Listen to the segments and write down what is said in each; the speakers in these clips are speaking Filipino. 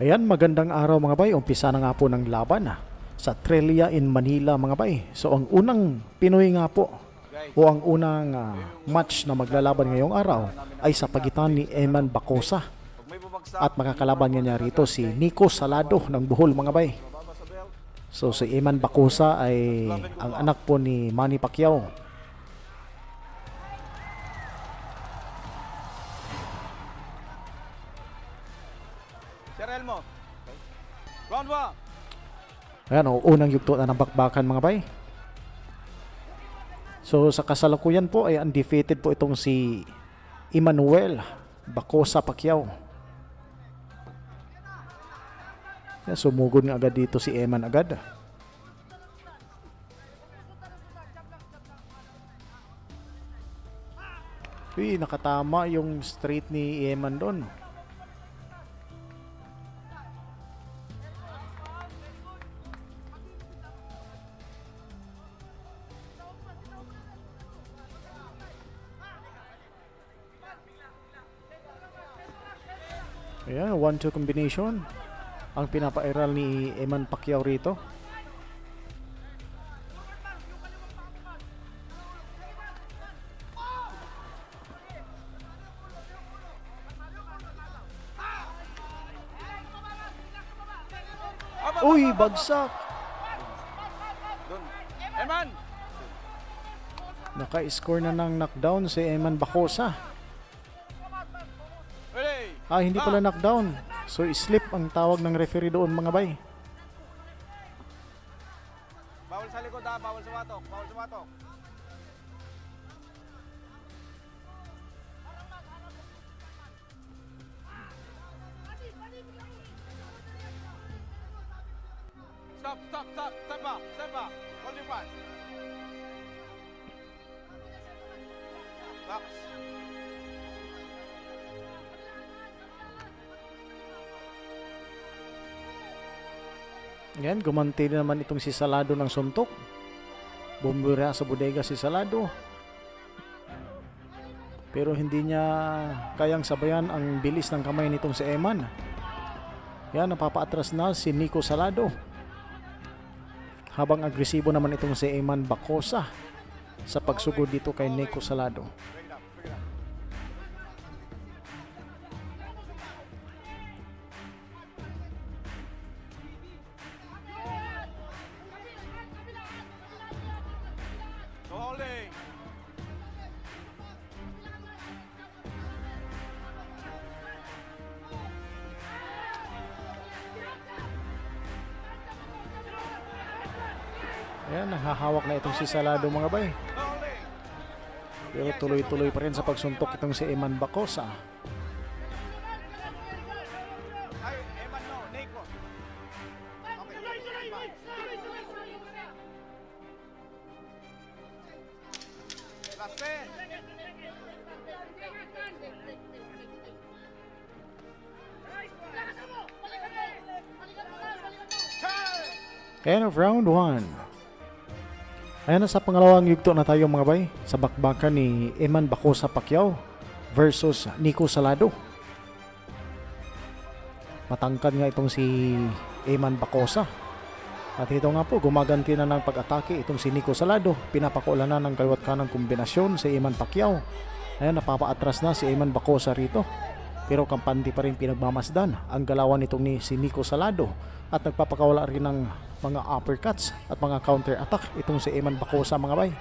Ayan, magandang araw mga bay. Umpisa na nga po ng laban sa Trillia in Manila mga bay. So ang unang Pinoy nga po o ang unang match na maglalaban ngayong araw ay sa pagitan ni Eman Bacosa at makakalaban niya rito si Nico Salado ng Bohol mga bay. So si Eman Bacosa ay ang anak po ni Manny Pacquiao. Elmo. Round 1. Ayan, unang yugto na ng bakbakan mga bay. So sa kasalukuyan po ay undefeated po itong si Emmanuel Bacosa Pacquiao. Ayan, sumugod nga agad dito si Eman agad. Uy, nakatama yung straight ni Eman doon. Ayan, 1-2 combination ang pinapairal ni Eman Pacquiao rito. Uy, bagsak! Eman! Naka-score na ng knockdown si Eman Bacosa. Hindi pala knockdown. So, slip ang tawag ng referee doon mga bay. Bawal sa likod ha, bawal sa watok, bawal sa watok. Stop, step back, hold your fast. Box. Yan, gumanti naman itong si Salado ng suntok. Bumura sa bodega si Salado. Pero hindi niya kayang sabayan ang bilis ng kamay nitong si Eman. Yan, napapaatras na si Nico Salado. Habang agresibo naman itong si Eman Bacosa sa pagsugod dito kay Nico Salado. Ayan, nahahawak na itong si Salado mga bay. Pero tuloy-tuloy pa rin sa pagsuntok itong si Eman Bacosa. End of round 1. Ayan na, sa pangalawang yugto na tayo mga bay, sa bakbakan ni Eman Bacosa Pacquiao versus Nico Salado. Matangkad nga itong si Eman Bacosa. At ito nga po, gumaganti na ng pag-atake itong si Nico Salado. Pinapakula na ng kaliwat kanang kombinasyon si Eman Pacquiao. Ayan, napapaatras na si Eman Bacosa rito. Pero kampante pa rin pinagmamasdan ang galawan nitong si Nico Salado. At nagpapakawala rin ng mga uppercuts at mga counter-attack itong si Eman Bacosa mga bay.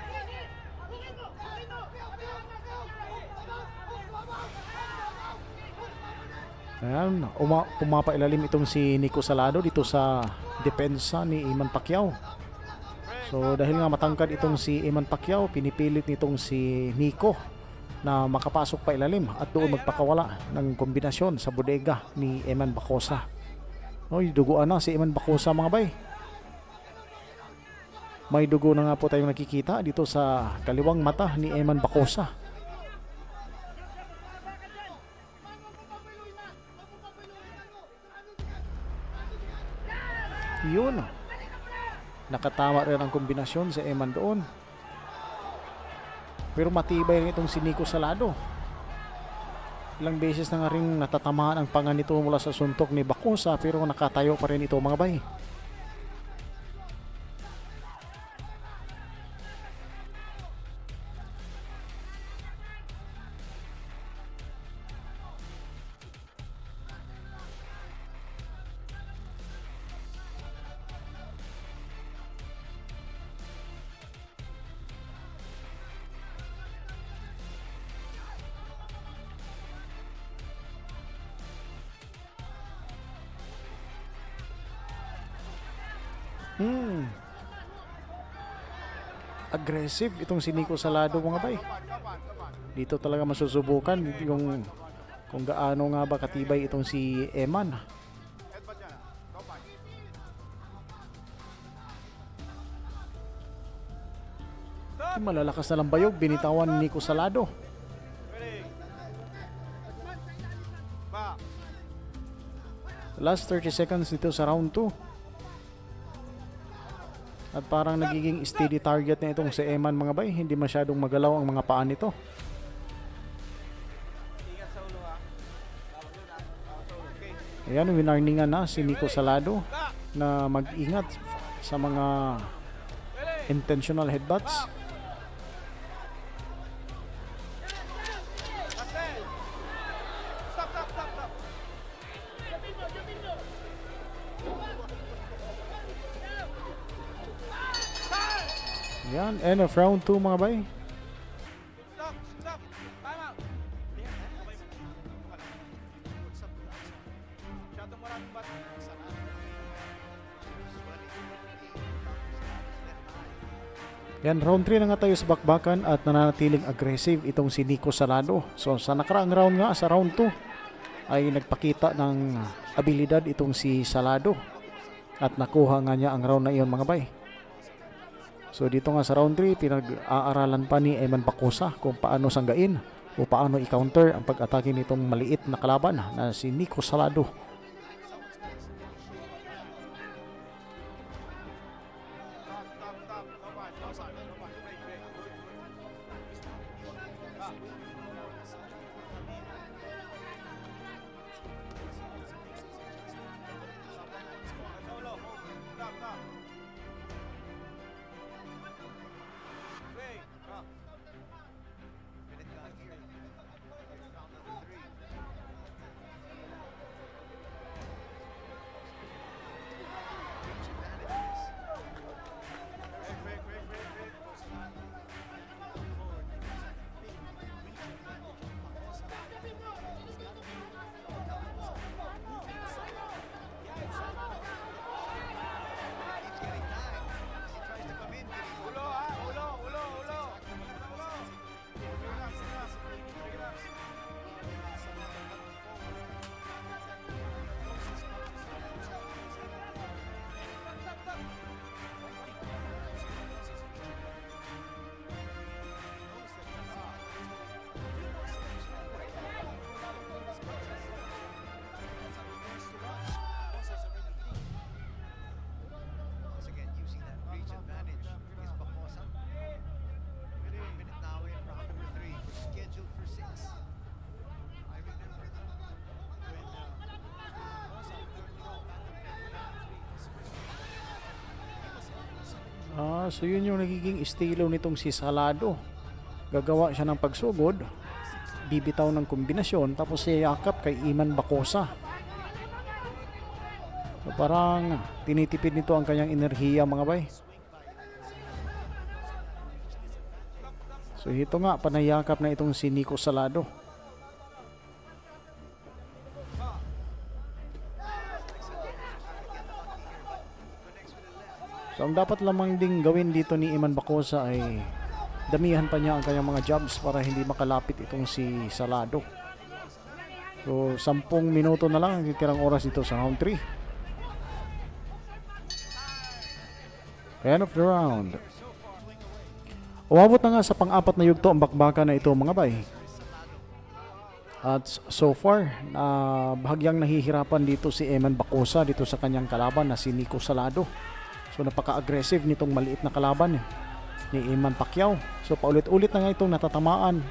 Ayan, pumapailalim itong si Nico Salado dito sa depensa ni Eman Pacquiao. So dahil nga matangkad itong si Eman Pacquiao, pinipilit nitong si Nico na makapasok pa ilalim at doon magpakawala ng kombinasyon sa bodega ni Eman Bacosa. Oy, duguan na si Eman Bacosa mga bay. May dugo na nga po tayong nakikita dito sa kaliwang mata ni Eman Bacosa. Yun. Nakatama rin ang kombinasyon sa Eman doon. Pero matibay rin itong si Nico Salado. Ilang beses na nga rin natatamaan ang panga nito mula sa suntok ni Bacosa pero nakatayo pa rin ito mga bay. Aggressive itong si Nico Salado mga bay. Dito talaga masusubukan yung kung gaano nga ba katibay itong si Eman. Headbutt yan. Go back. Malalakas na lang bayog, binitawan ni Nico Salado. Ready. Back. Last 30 seconds dito sa round 2. At parang nagiging steady target na itong si Eman mga bay. Hindi masyadong magalaw ang mga paan nito. Ingat sa ulo ha. Okay. Ayan, winarningan na si Nico Salado na mag-ingat sa mga intentional headbutts. That's it. Stop, stop, stop, stop. Ayan, end of round 2 mga bay. Stop, stop. Time out. Masyadong maraming bat. Yan, round 3 na nga tayo sa bakbakan at nananatiling aggressive itong si Nico Salado. So sa nakaraang round nga, sa round 2, ay nagpakita ng abilidad itong si Salado. At nakuha nga niya ang round na iyon mga bay. So dito nga sa round 3, pinag-aaralan pa ni Eman Bacosa kung paano sanggain o paano i-counter ang pag-atake nitong maliit na kalaban na si Nico Salado. Stop, stop, stop. Go back. Go back. Go back. Break, break. Back. Solo. Stop, stop. Break. Back. Break, break, break, break. Ulo ha, ulo, ulo, ulo. Ulo. Relax, relax. Relax. Once again, using that reach advantage is Bacosa. One minute now in round number 3. We're scheduled for 6. I remember when Bacosa So yun yung nagiging estilo nitong si Salado. Gagawa siya ng pagsugod, bibitaw ng kombinasyon, tapos yakap kay Eman Bacosa. So parang tinitipid nito ang kanyang enerhiya mga bay. So ito nga, panayakap na itong si Nico Salado. So ang dapat lamang ding gawin dito ni Eman Bacosa ay damihan pa niya ang kanyang mga jabs para hindi makalapit itong si Salado. So 10 minuto na lang ang titirang oras dito sa round 3. End of the round. Umabot na nga sa pang-apat na yugto ang bakbakan na ito mga bay. At so far, bahagyang nahihirapan dito si Eman Bacosa dito sa kanyang kalaban na si Nico Salado. So napaka-aggressive nitong maliit na kalaban ni Eman Pacquiao. So paulit-ulit na nga itong natatamaan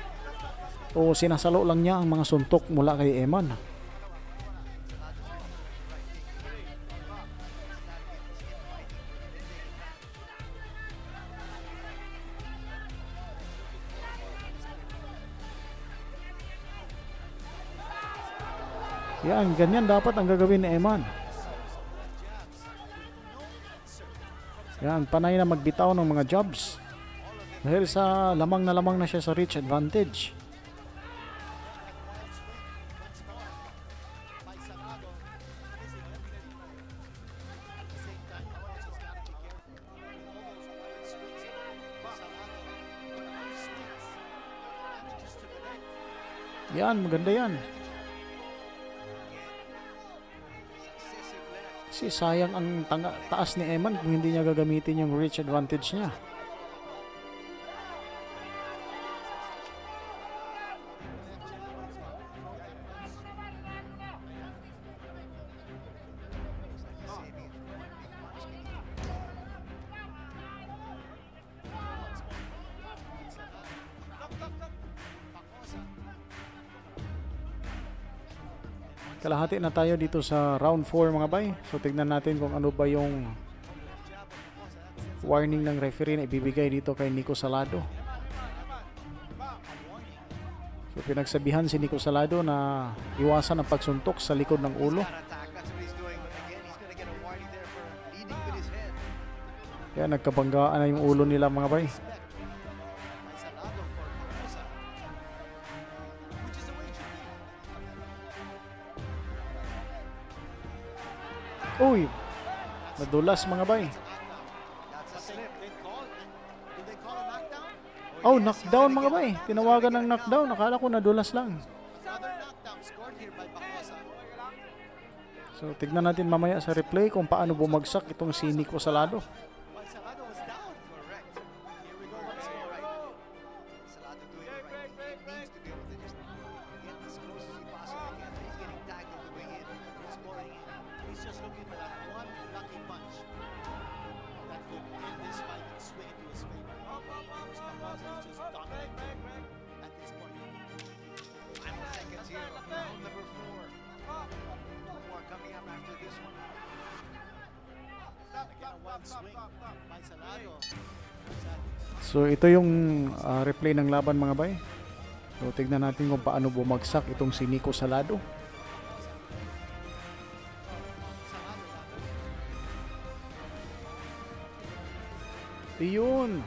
o sinasalo lang niya ang mga suntok mula kay Eman. Yan, ganyan dapat ang gagawin ni Eman. Yan, panay na magbitaw ng mga jabs. Dahil sa lamang na siya sa reach advantage. Yan, maganda yan. Kasi sayang ang taas ni Eman kung hindi niya gagamitin yung reach advantage niya. Kalahati na tayo dito sa round 4 mga bay. So tignan natin kung ano ba yung warning ng referee na ibibigay dito kay Nico Salado. So pinagsabihan si Nico Salado na iwasan ang pagsuntok sa likod ng ulo. Kaya nagkabanggaan na yung ulo nila mga bay. Uy, nadulas mga bay. Oh, knockdown mga bay. Tinawagan ng knockdown. Nakala ko nadulas lang. So, tignan natin mamaya sa replay kung paano bumagsak itong si Nico Salado. So ito yung replay ng laban mga bay. So tignan natin kung paano bumagsak itong si Nico Salado. Iyon.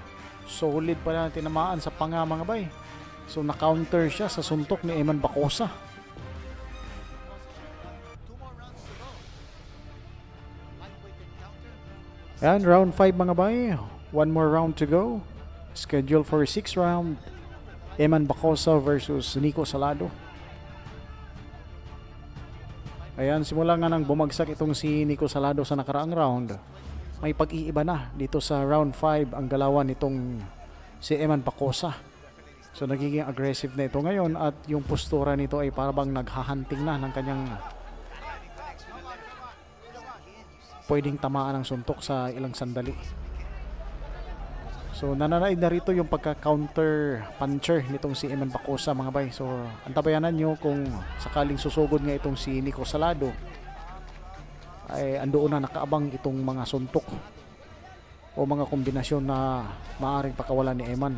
Solid pala na tinamaan sa panga mga bay. So na-counter siya sa suntok ni Eman Bacosa. And round 5 mga bay. One more round to go. Scheduled for 6th round. Eman Bacosa versus Nico Salado. Ayan, simula nga nang bumagsak itong si Nico Salado sa nakaraang round. May pag-iiba na dito sa round 5 ang galawan nitong si Eman Bacosa. So nagiging aggressive na ito ngayon at yung postura nito ay parang naghahunting na ng kanyang pwedeng tamaan ng suntok sa ilang sandali. So nananaid na rito yung pagka-counter puncher nitong si Eman Bacosa mga bay. So antabayanan nyo kung sakaling susugod nga itong si Nico Salado ay andoon na nakaabang itong mga suntok o mga kombinasyon na maaaring pakawalan ni Eman.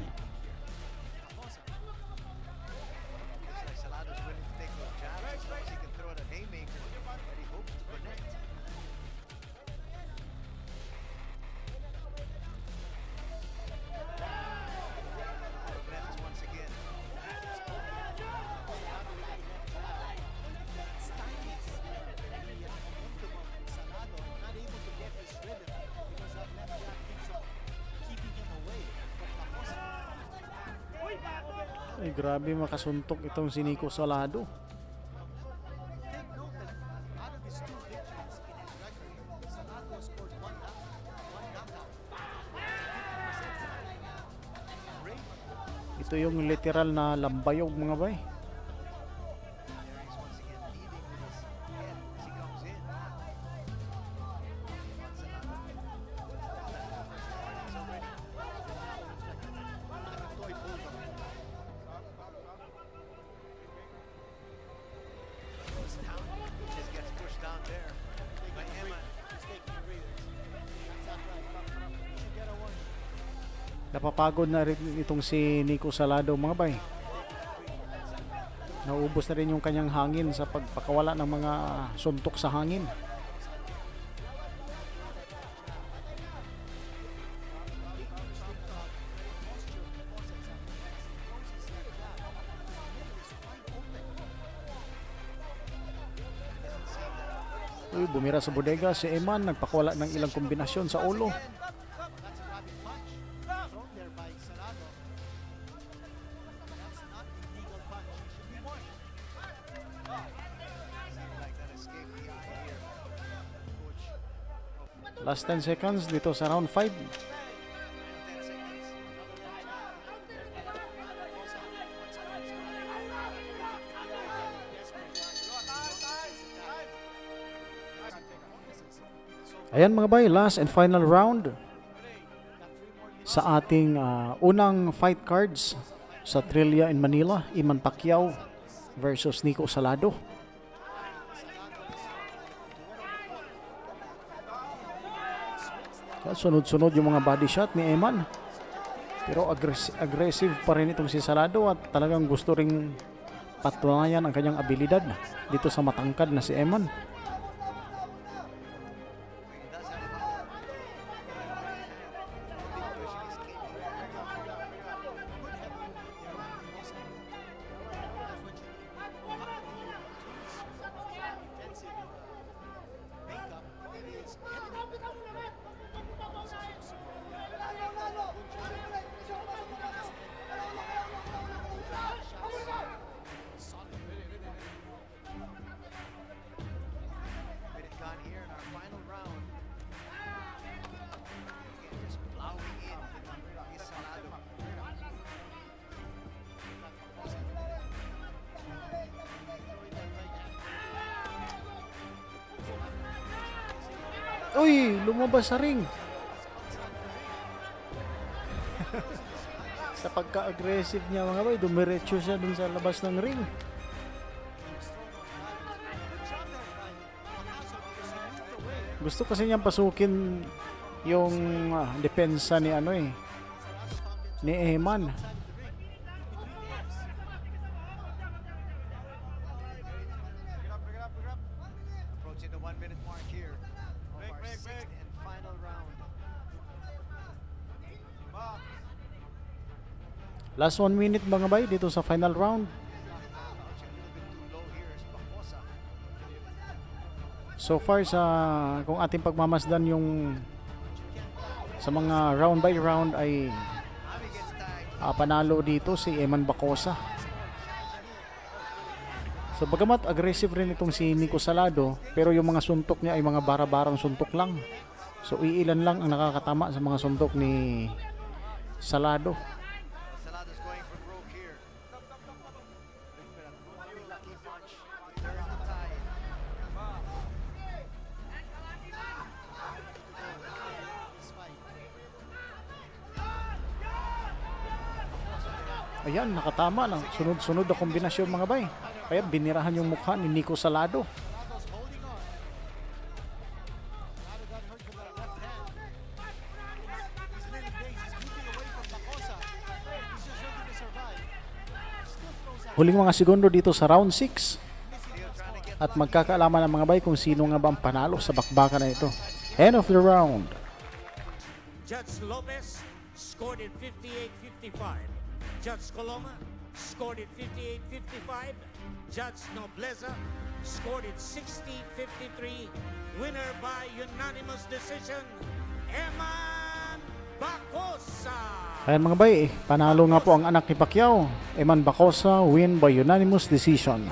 Ay grabe makasuntok itong si Nico Salado. Ito yung literal na lambayog mga bay. Napapagod na rin itong si Nico Salado mga bay. Naubos na rin yung kanyang hangin sa pagpakawala ng mga suntok sa hangin. Uy, bumira sa bodega si Eman, nagpakawala ng ilang kombinasyon sa ulo. That's a rapid punch thrown there by Salado. That's not a legal punch. It should be one. Seemed like that escaped the eye here. Coach. Last 10 seconds dito sa round 5. 10 seconds. Ayan mga bay, last and final round sa ating unang fight cards sa Trillia in Manila. Eman Pacquiao versus Nico Salado. Sunod-sunod yung mga body shot ni Eman, pero aggressive pa rin itong si Salado at talagang gusto ring patunayan ang kanyang abilidad dito sa matangkad na si Eman. Minute gone here in our final round. Again, just plowing in is Salado. Uy, lumabas sa ring. Sa pagka-aggressive niya mga bay, dumiretso siya dun sa labas ng ring. Gusto kasi niyang pasukin yung depensa ni ni Eman. Approaching the 1 minute mark here of our sixth and final round. Last 1 minute mga bay dito sa final round. Approaching a little bit too low here is Bacosa. So far sa kung ating pagmamasdan yung sa mga round by round ay Javi gets tagged. panalo dito si Eman Bacosa. So bagamat aggressive rin itong si Nico Salado, pero yung mga suntok niya ay mga bara-barang suntok lang. So iilan lang ang nakakatama sa mga suntok ni Salado. Salado's going for broke here. Very lucky punch to turn the tide. Ayan, nakatama lang. Sunod-sunod na kombinasyon mga bay. Kaya binirahan yung mukha ni Nico Salado. Salado's holding on. Salado got hurt with that left hand. He's little days. He's moving away from Bacosa. He's just ready to survive. Still throws out. Huling mga segundo dito sa round 6. Still trying to get At magkakaalaman ng mga bay kung sino nga ba ang panalo sa bakbakan na ito. End of the round. Judge Lopez scored it 58-55. Judge Coloma scored it 58-55. Judge Nobleza scored it 60-53. Winner by unanimous decision, Eman Bacosa. Ayan mga bay, panalo nga po ang anak ni Pacquiao. Eman Bacosa win by unanimous decision.